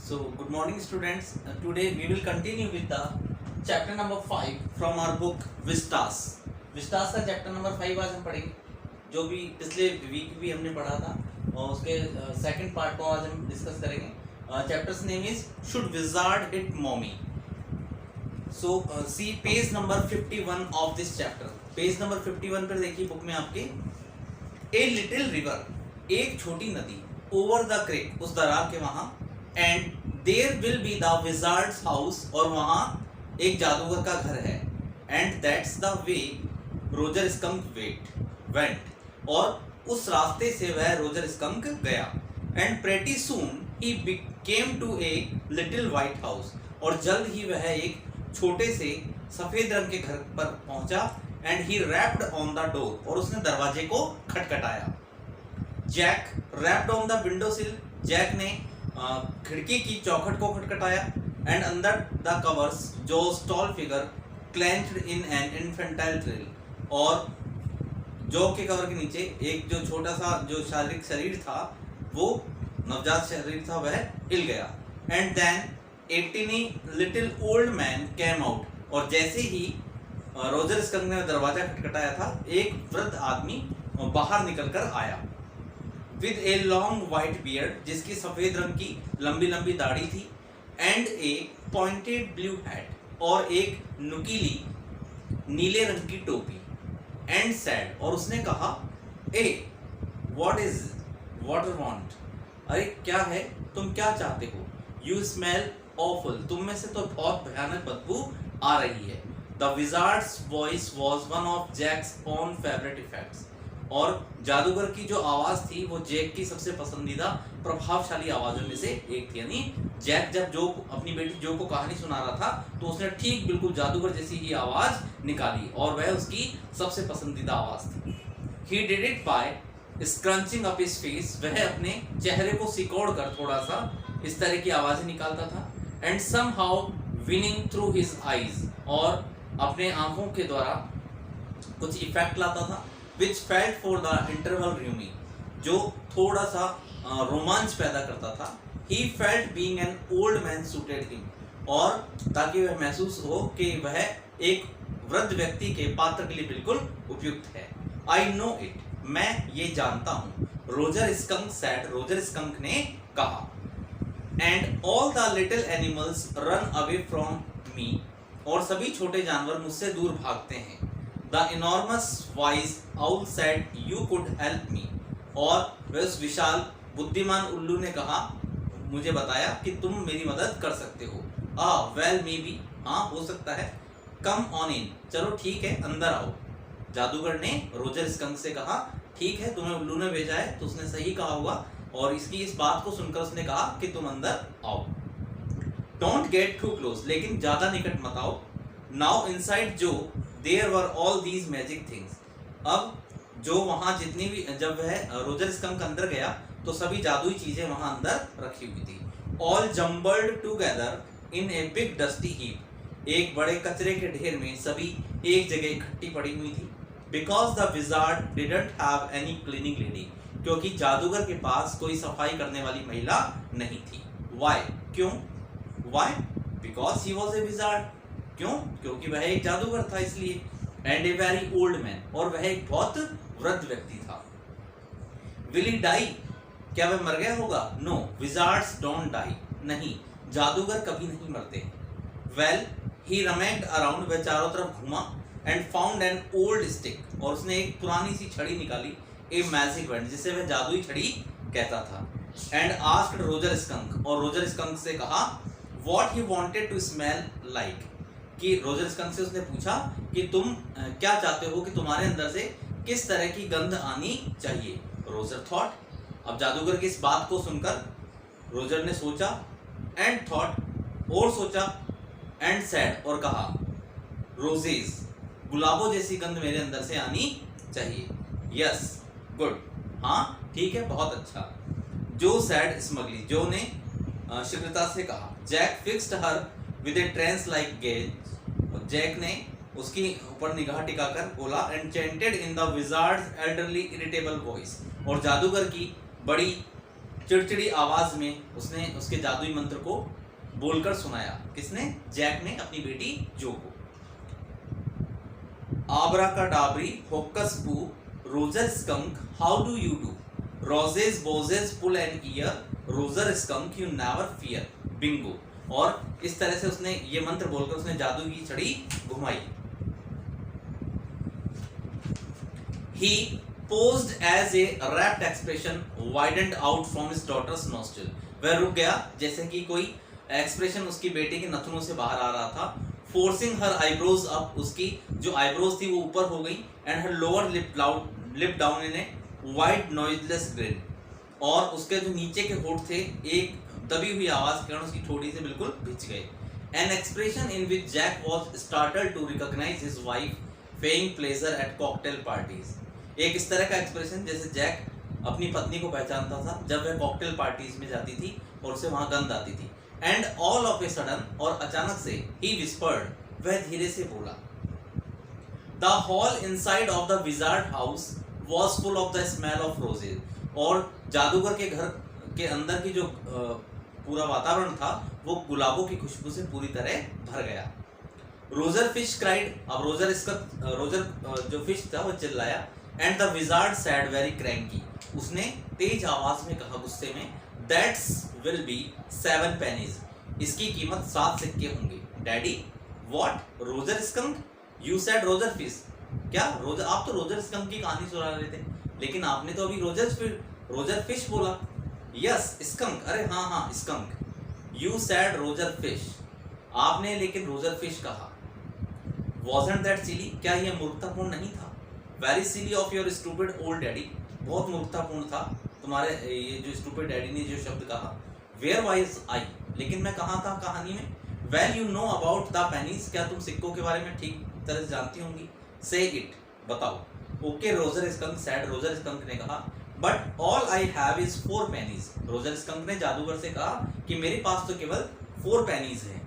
So, good morning, students. Today we will continue with the chapter number 5 from our book Vistas. Vistas का chapter number 5 आज हम पढ़ेंगे, जो भी पिछले वीक भी हमने पढ़ा था, और उसके सेकंड पार्ट को आज हम डिस्कस करेंगे. Chapter's name is Should Wizard Hit Mommy? So, see page number 51 of this chapter. Page number 51 पर देखिए बुक में आपके A little river, एक छोटी नदी, over the creek, उस दरार के वहाँ, and there will be the wizard's house, और वहाँ एक जादूगर का घर है, and that's the way Roger Skunk went, और उस रास्ते से वह रोजर स्कंक गया. And pretty soon he came to a little white house, और जल्द ही वह एक छोटे से सफेद रंग के घर पर पहुंचा. And he rapped on the door, और उसने दरवाजे को खटखटाया. Jack rapped on the windowsill, Jack ने खिड़की की चौखट को खटखटाया. And under the covers Joe's tall figure clenched in an infantile thrill, और जो के कवर के नीचे एक जो छोटा सा जो शारीरिक शरीर था, वो नवजात शरीर था, वह हिल गया. And then a teeny little old man came out, और जैसे ही रोजर स्कंक ने दरवाजा खटखटाया था, एक वृद्ध आदमी बाहर निकलकर आया. With a long white beard, जिसकी सफेद रंग की लंबी लंबी दाढ़ी थी, and a pointed blue hat, और एक नुकीली नीले रंग की टोपी, and said, और उसने कहा, hey, what you want? अरे क्या है, तुम क्या चाहते हो? You smell awful, तुम में से तो बहुत भयानक बदबू आ रही है. The wizard's voice was one of Jack's own favorite effects, और जादूगर की जो आवाज थी वो जैक की सबसे पसंदीदा प्रभावशाली आवाजों में से एक थी. यानी जैक जब जो अपनी बेटी जो को कहानी सुना रहा था, तो उसने ठीक बिल्कुल जादूगर जैसी ही आवाज निकाली, और वह उसकी सबसे पसंदीदा आवाज थी. He did it by scrunching up his face, वह अपने चेहरे को सिकोड़ कर थोड़ा सा इस तरह की आवाजें निकालता था. And somehow winning through his eyes, और अपने आंखों के द्वारा कुछ इफेक्ट लाता था. Which felt for the interval rheumy, जो थोड़ा सा रोमांच पैदा करता था. He felt being an old man suited him, और ताकि वह महसूस हो कि वह एक वृद्ध व्यक्ति के पात्र के लिए बिल्कुल उपयुक्त है. I know it, मैं ये जानता हूँ. Roger skunk said, Roger skunk ने कहा. And all the little animals run away from me, और सभी छोटे जानवर मुझसे दूर भागते हैं. The enormous wise owl said, you could help me, और वह उस विशाल बुद्धिमान उल्लू ने कहा, मुझे बताया कि तुम मेरी मदद कर सकते हो. well maybe, हाँ हो सकता है. Come on in, चलो ठीक है अंदर आओ. जादूगर ने रोजर स्कंक से कहा, ठीक है तुम्हें उल्लू ने भेजा है तो उसने सही कहा होगा, और इसकी इस बात को सुनकर उसने कहा कि तुम अंदर आओ. Don't get too close, लेकिन ज्यादा निकट मत आओ. Now inside Joe there were all these magic things. अब जो वहाँ जितनी भी, जब वह रोजर स्कंक अंदर गया तो सभी जादुई चीजें वहाँ अंदर रखी हुई थी. All jumbled together in a big dusty heap, एक बड़े कचरे के ढेर में सभी एक जगह इकट्ठी पड़ी हुई थी. Because the wizard didn't have any cleaning lady, क्योंकि जादूगर के पास कोई सफाई करने वाली महिला नहीं थी. Why? क्यों? Why? Because he was a wizard. क्यों? क्योंकि वह एक जादूगर था इसलिए. And a very old man, और वह एक बहुत वृद्ध व्यक्ति था. Will he die? क्या वह मर गया होगा? No, wizards don't die. नहीं, जादूगर कभी नहीं मरते. Well, he rummaged around, वह चारों तरफ घूमा, and found an old stick, और उसने एक पुरानी सी छड़ी निकाली, a magic wand, जिसे वह जादुई छड़ी कहता था. And asked रोजर स्कंक, और रोजर स्कंक से कहा what he wanted to smell like, कि रोजर स्कंक से उसने पूछा कि तुम क्या चाहते हो कि तुम्हारे अंदर से किस तरह की गंध आनी चाहिए. रोजर थॉट, अब जादूगर की इस बात को सुनकर रोजर ने सोचा, एंड थॉट, और सोचा, एंड सैड, और कहा, रोजेस, गुलाबों जैसी गंध मेरे अंदर से आनी चाहिए. यस, गुड, हाँ ठीक है, बहुत अच्छा. जो सैड स्मगली, जो ने शीघ्रता से कहा. Jack fixed her with a trance like gaze, Jack ने उसकी ऊपर निगाह टिकाकर बोला, and chanted in the wizard's elderly irritable voice, और जादूगर की बड़ी चिड़चिड़ी आवाज में उसने उसके जादुई मंत्र को बोलकर सुनाया। किसने? जैक ने अपनी बेटी जो को। Abracadabri, hocus pu, Roger Skunk, how do you do, roses boses pull an ear, Roger Skunk you never fear, bingo. और इस तरह से उसने ये मंत्र बोलकर उसने जादू की छड़ी घुमाई। He posed as a rapt expression widened out from his daughter's nostril. वह रुक गया जैसे कि कोई एक्सप्रेशन उसकी बेटी के नथुनों से बाहर आ रहा था। Forcing her eyebrows up, उसकी जो आईब्रोज थी वो ऊपर हो गई। And her lower lip down in a wide noiseless grin. और उसके जो नीचे के होंठ थे एक दबी हुई आवाज के कारण उसकी ठोड़ी से बिल्कुल भिज गए। An expression in which Jack was startled to recognize his wife feigning pleasure at cocktail parties. एक इस तरह का एक्सप्रेशन जैसे जैक अपनी पत्नी को पहचानता था जब वह कॉकटेल पार्टीज में जाती थी और उसे वहां गंध आती थी। And all of a sudden, और अचानक से, ही विस्पर्ड, वह धीरे से बोला, the hall inside of the wizard house was full of the smell of roses. और जादूगर के घर के अंदर की जो पूरा वातावरण था वो गुलाबों की खुशबू से पूरी तरह भर गया। रोजर फिश क्राइड, अब रोजर जो फिश था वो चिल्लाया। And the wizard sad very cranky, उसने तेज आवाज में कहा गुस्से में, दैट्स विल बी 7 pennies, इसकी कीमत 7 सिक्के होंगे। Daddy, what, Roger Skunk, you said Roger fish, क्या रोजर, आप तो रोजर स्कंक की कहानी सुना रहे थे लेकिन आपने तो अभी रोजर फिश बोला। यस स्कंक, अरे हाँ skunk, you said Roger fish, आपने लेकिन रोजर फिश कहा। Wasn't that silly, क्या यह मूर्खतापूर्ण नहीं था? Very silly of your stupid old daddy, बहुत मूर्खतापूर्ण था तुम्हारे ये जो stupid daddy ने जो शब्द कहा। Where was I, लेकिन मैं कहाँ था कहानी में? Well you know about the pennies, क्या तुम सिक्कों के बारे में ठीक तरह से जानती होंगी? Say it, बताओ। Okay, Roger skunk said, Roger skunk ने कहा, But all I have is 4 pennies, Roger skunk ने जादूगर से कहा कि मेरे पास तो केवल 4 pennies हैं।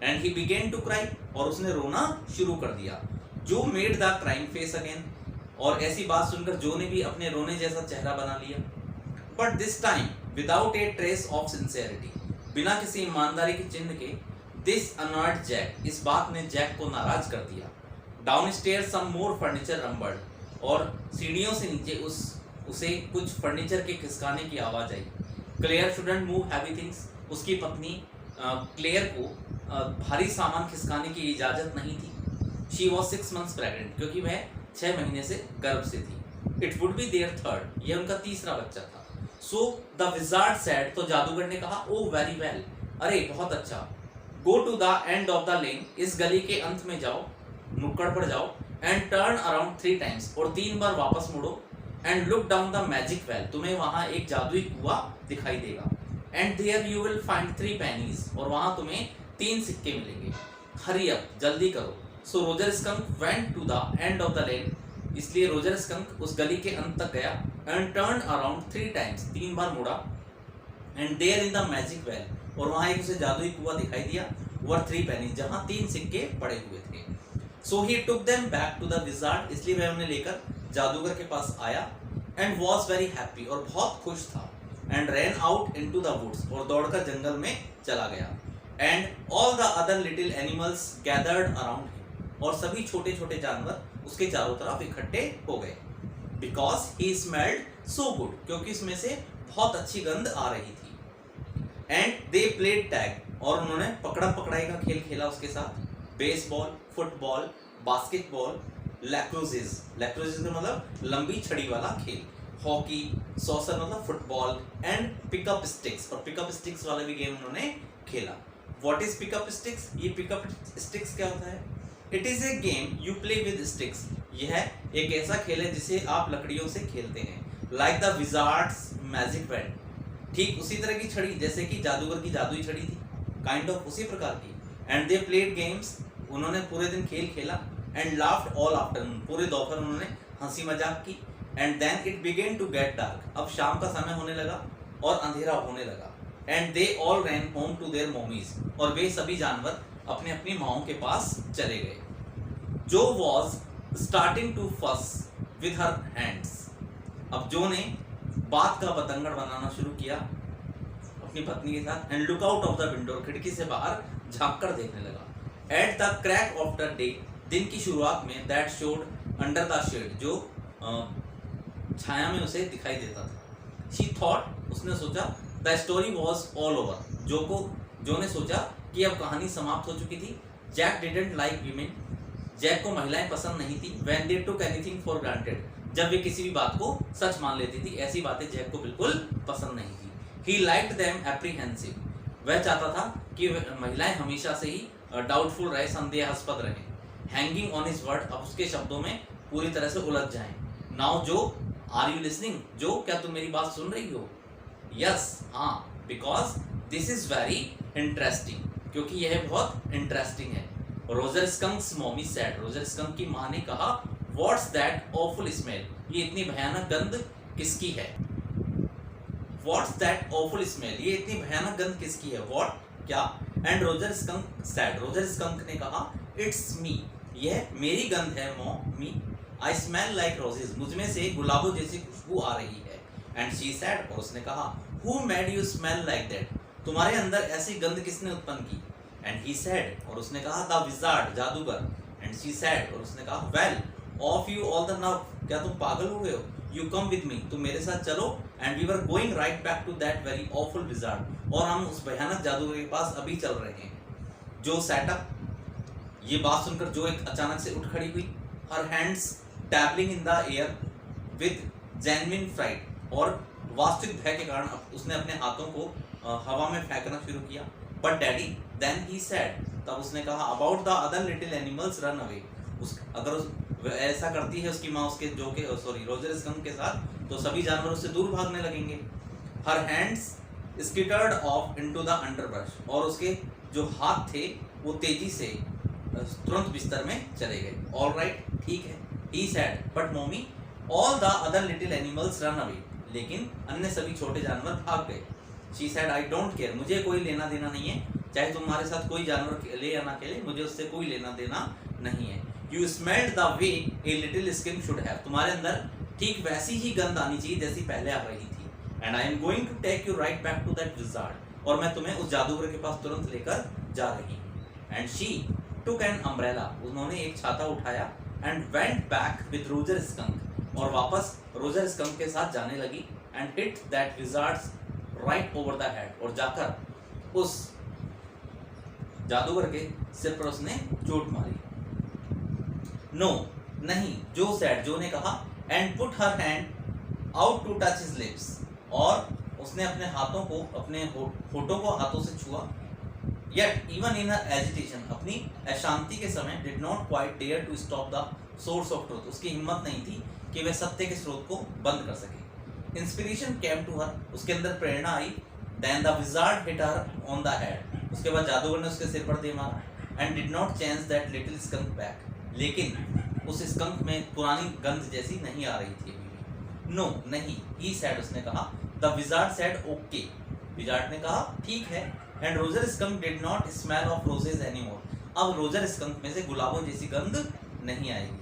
And he began to cry, और उसने रोना शुरू कर दिया। जो made the crying face again, और ऐसी बात सुनकर जो ने भी अपने रोने जैसा चेहरा बना लिया। But this time without a trace of sincerity, बिना किसी ईमानदारी के चिन्ह के। This annoyed Jack, इस बात ने जैक को नाराज कर दिया। Downstairs some more furniture rumbled, और सीढ़ियों से नीचे उसे कुछ फर्नीचर के खिसकाने की आवाज आई। Claire shouldn't move heavy things, उसकी पत्नी क्लेयर को भारी सामान खिसकाने की इजाजत नहीं थी। She was 6 months pregnant, क्योंकि वह 6 महीने से गर्भ से थी। It would be their third, यह उनका तीसरा बच्चा था। So the wizard said, तो जादूगर ने कहा, Oh very well, अरे बहुत अच्छा। Go to the end of the lane, इस गली के अंत में जाओ, नुक्कड़ पर जाओ, and turn around 3 times, और 3 बार वापस मुड़ो, and look down the magic well, तुम्हें वहां एक जादुई कुआं दिखाई देगा। And there you will find 3 pennies, और वहां तुम्हें 3 सिक्के मिलेंगे। Hurry up, जल्दी करो। So Roger skunk went to the end of the lane, इसलिए रोजर स्कंक उस गली के अंत तक गया। And turned around 3 times, 3 बार मुड़ा। And there in the magic well, और वहां एक उसे जादुई कुआं दिखाई दिया, were 3 pennies, जहां 3 सिक्के पड़े हुए थे। So he took them back to the wizard, इसलिए वह उन्हें लेकर जादूगर के पास आया। And was very happy, और बहुत खुश था। And ran out into the woods, और दौड़कर जंगल में चला गया। And all the other little animals gathered around him, और सभी छोटे छोटे जानवर उसके चारों तरफ इकट्ठे हो गए। Because he smelled so good, क्योंकि इसमें से बहुत अच्छी गंध आ रही थी। And they played tag, और उन्होंने पकड़ा पकड़ाई का खेल खेला उसके साथ। बेसबॉल, फुटबॉल, बास्केटबॉल, लैक्रोजेस का मतलब लंबी छड़ी वाला खेल, हॉकी, सॉसर मतलब फुटबॉल, एंड पिकअप स्टिक्स, और पिकअप स्टिक्स वाला भी गेम उन्होंने खेला। What is pickup sticks? ये पिकअप स्टिक्स क्या होता है? It is a game you play with sticks, यह एक ऐसा खेल है जिसे आप लकड़ियों से खेलते हैं। Like the wizard's magic wand, ठीक उसी तरह की छड़ी जैसे कि जादूगर की जादुई छड़ी थी, काइंड ऑफ उसी प्रकार की। And they played games, उन्होंने पूरे दिन खेल खेला। And laughed all afternoon, पूरे दोपहर उन्होंने हंसी मजाक की। And then it began to get dark, अब शाम का समय होने लगा और अंधेरा होने लगा। And they all ran home to their mommies, और वे सभी जानवर अपने अपनी माओं के पास चले गए। जो was starting to fuss with her hands, अब जो ने बात का बतंगड़ बनाना शुरू किया अपनी पत्नी के साथ, and look out of the window, खिड़की से बाहर झांक कर देखने लगा। At the crack of the day, दिन की शुरुआत में, that showed under the shade, जो छाया में उसे दिखाई देता था। शी थॉट, उसने सोचा, the story was all over, जो ने सोचा कि अब कहानी समाप्त हो चुकी थी। Jack didn't like women, Jack को महिलाएं पसंद नहीं थी। When they took anything for granted, जब वे किसी भी बात को सच मान लेती थी, ऐसी बातें जैक को बिल्कुल पसंद नहीं थी। ही लाइक्ड देम एप्रीहेंसिव, वह चाहता था कि महिलाएं हमेशा से ही डाउटफुल रहे, संदेहास्पद रहे। हैंगिंग ऑन हिज वर्ड, अब उसके शब्दों में पूरी तरह से उलझ जाएं। नाउ जो, आर यू लिसनिंग, जो क्या तुम मेरी बात सुन रही हो? यस, हाँ, because this is very interesting, क्योंकि यह बहुत इंटरेस्टिंग है। Roger Skunk's mommy said, Roger Skunk की माँ ने कहा, व्हाट्स दैट ऑफुल स्मेल, ये इतनी भयानक गंध किसकी है? व्हाट्स दैट ऑफुल स्मेल, ये इतनी भयानक गंध किसकी है? व्हाट, क्या? And Roger skunk said, Roger skunk ने कहा, इट्स मी, यह मेरी गंध है mommy. I smell like roses, मुझमें से गुलाबों जैसी खुशबू आ रही है। एंड शी सेड, और उसने कहा, who made you smell like that, तुम्हारे अंदर ऐसी गंध किसने उत्पन्न की? एंड ही सेड, और उसने कहा, द विजार्ड, जादूगर। एंड शी सेड, और उसने कहा, well of you all the nerve, क्या तुम पागल हो गए हो? यू कम विद मी, तुम मेरे साथ चलो। And we were going right back to that very awful wizard, और हम उस भयानक जादूगर के पास अभी चल रहे हैं। जो सेटअप, ये बात सुनकर जो एक अचानक से उठ खड़ी हुई, her hands tabling in the air with genuine fright, और वास्तविक भय के कारण उसने अपने हाथों को हवा में फेंकना शुरू किया। But daddy, then he said, तब उसने कहा, about the other little animals run away, अगर ऐसा करती है उसकी माँ उसके रोजर स्कंक के साथ, तो सभी जानवर उससे दूर भागने लगेंगे। Her hands skittered off into the underbrush, और उसके जो हाथ थे वो तेजी से तुरंत बिस्तर में चले गए। ऑल राइट, ठीक है, he said, but mommy, all the other little animals run away, लेकिन अन्य सभी छोटे जानवर भाग गए। She said, I don't care, मुझे कोई लेना देना नहीं है, चाहे तुम्हारे साथ कोई जानवर ले या ना खेले, मुझे उससे कोई लेना देना नहीं है। You smelled the way a little skin should have, तुम्हारे अंदर ठीक वैसी ही गंध आनी चाहिए जैसी पहले आ रही थी। And I am going to take you right back to that wizard, और मैं तुम्हें उस जादूगर के पास तुरंत लेकर जा रही हूँ। And she took an umbrella, उन्होंने एक छाता उठाया। And went back with Roger skunk, और वापस रोजर स्कंक के साथ जाने लगी। And hit that Wizards right over the head, और जाकर उस जादूगर के सिर पर उसने चोट मारी। नो, नहीं, जो सेड, जो ने कहा, and put her hand out to touch his lips, और उसने अपने हाथों को, अपने होठों को हाथों से छुआ। Yet even in her agitation, अपनी अशांति के समय, did not quite dare to stop the source of truth, उसकी हिम्मत नहीं थी कि वह सत्य के स्रोत को बंद कर सके। इंस्पिरेशन केम टू हर, उसके अंदर प्रेरणा आई। Then the wizard hit her on the head, उसके बाद जादूगर ने उसके सिर पर दे मारा। And did not change that little skunk back, लेकिन उस स्कंक में पुरानी गंध जैसी नहीं आ रही थी अभी भी। नो, नहीं, ही सेड, उसने कहा। The wizard said, okay, wizard ने कहा, ठीक है। And Roger skunk did not smell of roses anymore, अब रोजर स्कंक में से गुलाबों जैसी गंध नहीं आएगी।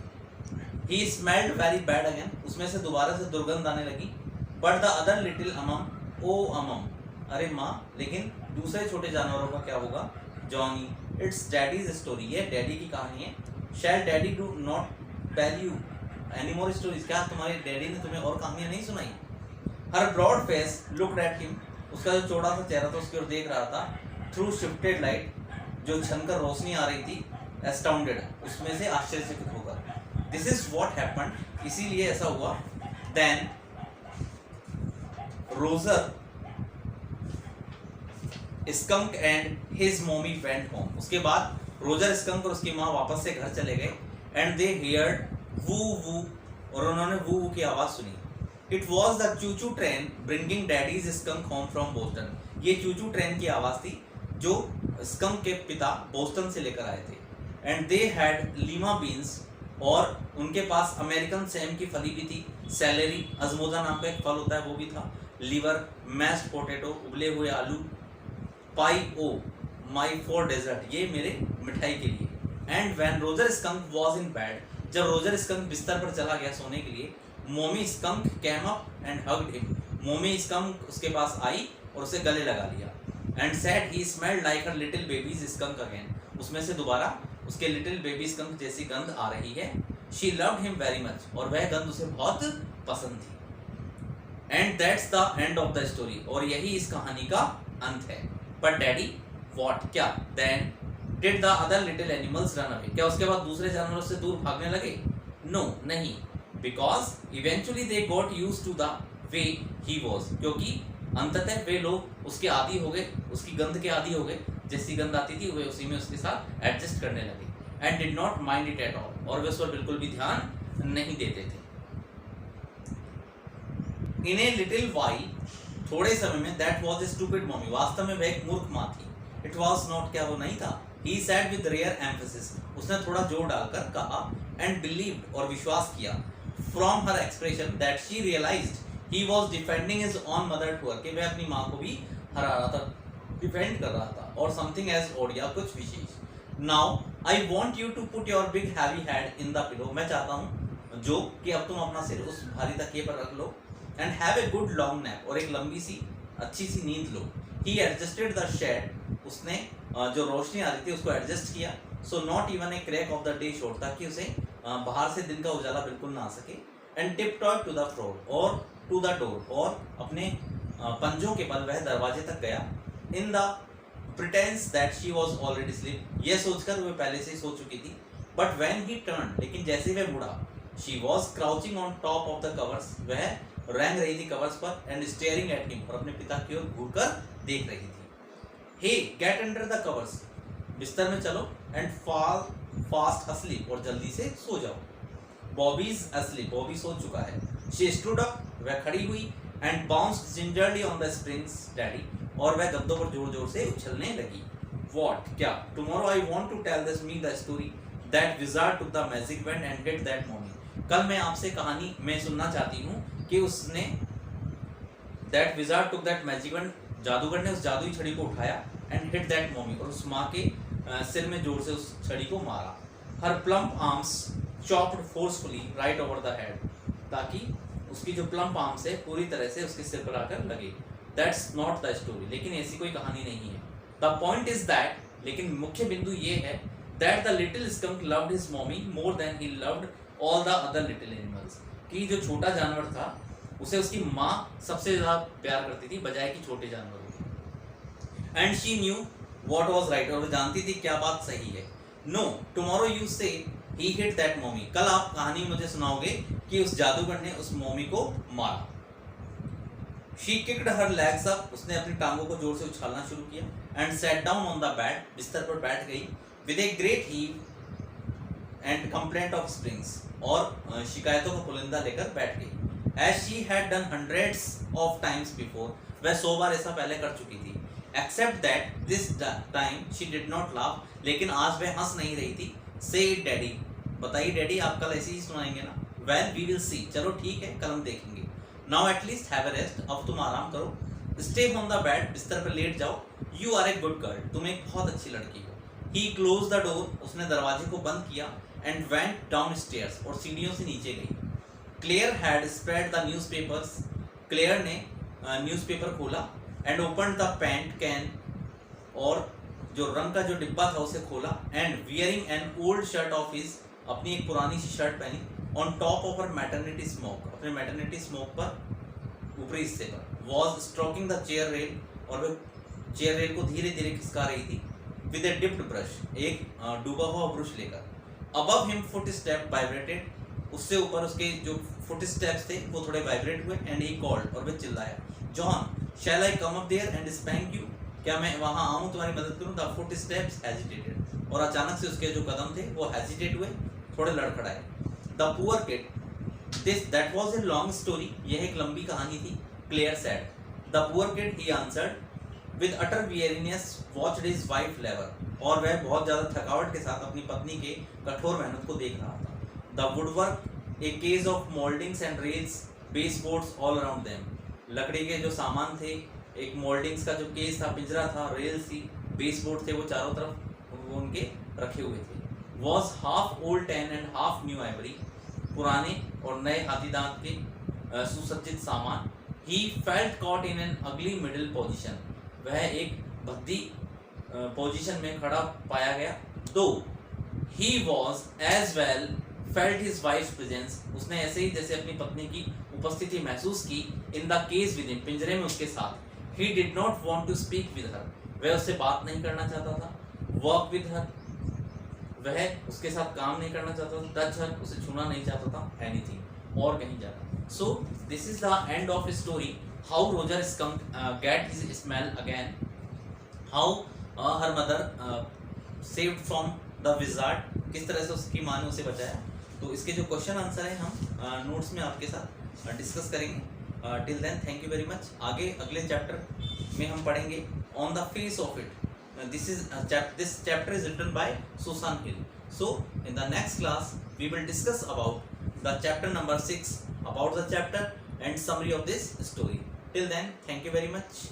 ही स्मेल्ड वेरी बैड अगेन, उसमें से दोबारा से दुर्गंध आने लगी। बट द अदर लिटिल अमम, ओ अमम, अरे माँ, लेकिन दूसरे छोटे जानवरों का क्या होगा? जॉनी, इट्स डैडीज स्टोरी, ये डैडी की कहानी है। शैल daddy do not tell you any more stories, क्या तुम्हारे डैडी ने तुम्हें और कहानियां नहीं सुनाई? Her broad face looked at him, उसका जो चौड़ा सा चेहरा था उसकी ओर देख रहा था। थ्रू शिफ्टेड लाइट, जो छनकर रोशनी आ रही थी। एस्टाउंडेड, उसमें से आश्चर्यचकित होकर। दिस इज व्हाट हैपेंड, इसीलिए ऐसा हुआ। Then Roger skunk and his mommy went home, उसके बाद रोजर स्कंक और उसकी माँ वापस से घर चले गए। एंड दे हियर्ड वू वू, और उन्होंने वू वू की आवाज सुनी। It was the choo choo train bringing daddy's skunk home from Boston, ये चूचू ट्रेन की आवाज थी जो स्कंक के पिता बोस्टन से लेकर आए थे। And they had Lima beans, और उनके पास अमेरिकन सेम की फली भी थी। सेलेरी, अजमोदा नाम का एक फल होता है, वो भी था। लीवर, मैश्ड पोटैटो, उबले हुए आलू। पाई ओ माई फॉर डेजर्ट, ये मेरे मिठाई के लिए। And when Roger skunk was in bed, जब रोजर स्कंक बिस्तर पर चला गया सोने के लिए, मोमी skunk cam up and hugged him, मोमी स्कंक उसके पास आई और उसे गले लगा लिया। And said he smelled like her little babies skunk again, उसमें से दोबारा उसके लिटिल बेबी स्कंक जैसी गंध आ रही है। She loved him very much, और वह गंध उसे बहुत पसंद थी। And that's the end of the story, और यही इस कहानी का अंत है। बट डैडी व्हाट, क्या? Then did the other little animals run away, क्या उसके बाद दूसरे जानवरों से दूर भागने लगे? नो, नहीं। Because eventually they got used to the way he was, क्योंकि अंततः वे लोग उसके आदी हो गए, उसकी गंध के आदी हो गए। जैसी गंध आती थी वे उसी में उसके साथ एडजस्ट करने लगे। And did not mind it at all, और वे उस पर बिल्कुल भी ध्यान नहीं देते थे। इन ए लिटिल वाइल, थोड़े समय में, that was A stupid mummy, वास्तव में वह एक मूर्ख माँ थी। इट वाज नॉट, क्या वो नहीं था? ही सैड विद रेयर एम्फेसिस, उसने थोड़ा जोर डालकर कहा। एंड बिलीव्ड, और विश्वास किया। From her expression that she realized he was defending his own mother to her, कि वह अपनी माँ को भी हरा रहा था, डिफेंड कर रहा था। और समथिंग एज ओड, या कुछ विशेष। Now I want you to put your big heavy head in the pillow, मैं चाहता हूँ जो कि अब तुम अपना सिर उस भारी तकिए पर रख लो। And have a good long nap, और एक लंबी सी अच्छी सी नींद लो। ही एडजस्टेड द शेड, उसने जो रोशनी आ रही थी उसको एडजस्ट किया। So not even a crack of the day showed, ताकि उसे बाहर से दिन का उजाला बिल्कुल ना आ सके। And tiptoed to the floor, और टू द डोर, और अपने पंजों के बल वह दरवाजे तक गया। In the pretence that she was already sleep, यह सोचकर वह पहले से ही सो चुकी थी। बट व्हेन ही टर्न, लेकिन जैसे वह मुड़ा, she was crouching on top of the covers, वह रेंग रही थी कवर्स पर। एंड स्टेयरिंग एट हिम, और अपने पिता की ओर घूरकर देख रही थी। हे गेट अंडर द कवर्स, बिस्तर में चलो। एंड फॉल फास्ट अस्लीप, और जल्दी से सो जाओ। बॉबीज अस्लीप, बॉबी सो चुका है। शी स्टूड अप, वह खड़ी हुई। And bounced gingerly on the springs daddy, और वह गद्दों पर जोर जोर से उछलने लगी। व्हाट, क्या? Tomorrow I want to tell this me the story that wizard took the magic band and hit that mommy, कल मैं आपसे कहानी में सुनना चाहती हूँ कि उसने that wizard took that magic band, जादूगर ने उस जादुई छड़ी को उठाया। एंड हिट दैट मॉमी, और उस माँ के सिर में जोर से उस छड़ी को मारा। Her plump arms chopped forcefully right over the head, ताकि उसकी जो प्लम्प आर्म्स है पूरी तरह से उसके सिर पर आकर लगे। दैट्स नॉट द स्टोरी, लेकिन ऐसी कोई कहानी नहीं है। द पॉइंट इज दैट, लेकिन मुख्य बिंदु ये है, that the little skunk loved his mommy more than he loved all the other little animals, कि जो छोटा जानवर था उसे उसकी माँ सबसे ज्यादा प्यार करती थी बजाय कि छोटे जानवरों की। And she knew what was right, और वो जानती थी क्या बात सही है। नो, टुमारो यू से ही हिट दैट मॉमी, कल आप कहानी मुझे सुनाओगे कि उस जादूगर ने उस मॉमी को मारा। She kicked her legs up, उसने अपनी टांगों को जोर से उछालना शुरू किया। And sat down on the bed, बिस्तर पर बैठ गई। With a great heave and complaint of springs, और शिकायतों का पुलिंदा लेकर बैठ गई। As she had done hundreds of times before, वह 100 बार ऐसा पहले कर चुकी थी। Except that this time she did not laugh, लेकिन आज वह हंस नहीं रही थी। से इट डैडी, बताइए डैडी, आप कल ऐसे ही सुनाएंगे ना? वेल वी विल सी, चलो ठीक है, कल हम देखेंगे। Now at least have a rest, अब तुम आराम करो। स्टे ऑन द बेड, बिस्तर पर लेट जाओ। You are a good girl, तुम एक बहुत अच्छी लड़की हो। ही क्लोज द डोर, उसने दरवाजे को बंद किया। एंड वेंट डाउन स्टेयर्स, और सीढ़ियों से नीचे गई। Claire had spread the newspapers, Claire ने न्यूज़पेपर खोला। And open the paint can, और जो रंग का जो डिब्बा था उसे खोला। And wearing an old shirt of his, अपनी एक पुरानी सी शर्ट पहनी। On top of her maternity smock, अपने मैटरनिटी स्मोक पर ऊपरी हिस्से पर। Was stroking the chair rail, और वह चेयर रेल को धीरे धीरे खिसका रही थी। विद ए डिप्ड ब्रश, एक डूबा हुआ ब्रश लेकर। Above him foot step vibrated, उससे ऊपर उसके जो फुट स्टेप्स थे वो थोड़े वाइब्रेट हुए। एंड ही कॉल्ड, और वह चिल्लाया, John shall I come up there and spank you, क्या मैं वहां आऊं तुम्हारी मदद करूं? द फुट स्टेप्स हेजिटेटेड, और अचानक से उसके जो कदम थे वो हेजिटेट हुए, थोड़े लड़खड़ाए। The poor kid, this that was a long story, यह एक लंबी कहानी थी। Claire said, the poor kid, he answered with utter weariness watched his wife labor, और वह बहुत ज़्यादा थकावट के साथ अपनी पत्नी के कठोर मेहनत को देख रहा था। The woodwork, a cage of mouldings and rails, baseboards all around them, लकड़ी के जो सामान थे, एक मोल्डिंग्स का जो केस था, पिंजरा था, रेल्स थी, बेसबोर्ड थे, वो चारों तरफ वो उनके रखे हुए थे। Was half old tan and half new Ivory, पुराने और नए हाथी दांत के सुसज्जित सामान। he felt caught in an ugly middle position, वह एक भद्दी पोजीशन में खड़ा पाया गया। though he was as well felt his wife's presence, उसने ऐसे ही जैसे अपनी पत्नी की उपस्थिति महसूस की in the cage with him, पिंजरे में उसके साथ। he did not want to speak with her, वह उससे बात नहीं करना चाहता था। work with her, वह उसके साथ काम नहीं करना चाहता था। टच हर, उसे छूना नहीं चाहता था। एनीथिंग, और कहीं जाना। So this is the end of story, how Roger get his smell again, how her mother saved from the wizard, किस तरह से उसकी माँ ने उसे बचाया। तो इसके जो क्वेश्चन आंसर है हम नोट्स में आपके साथ डिस्कस करेंगे। Till then thank you very much. आगे अगले चैप्टर में हम पढ़ेंगे on the face of it. This chapter is written by Susan Hill. So in the next class we will discuss about the chapter number 6, about the chapter and summary of this story. Till then, thank you very much.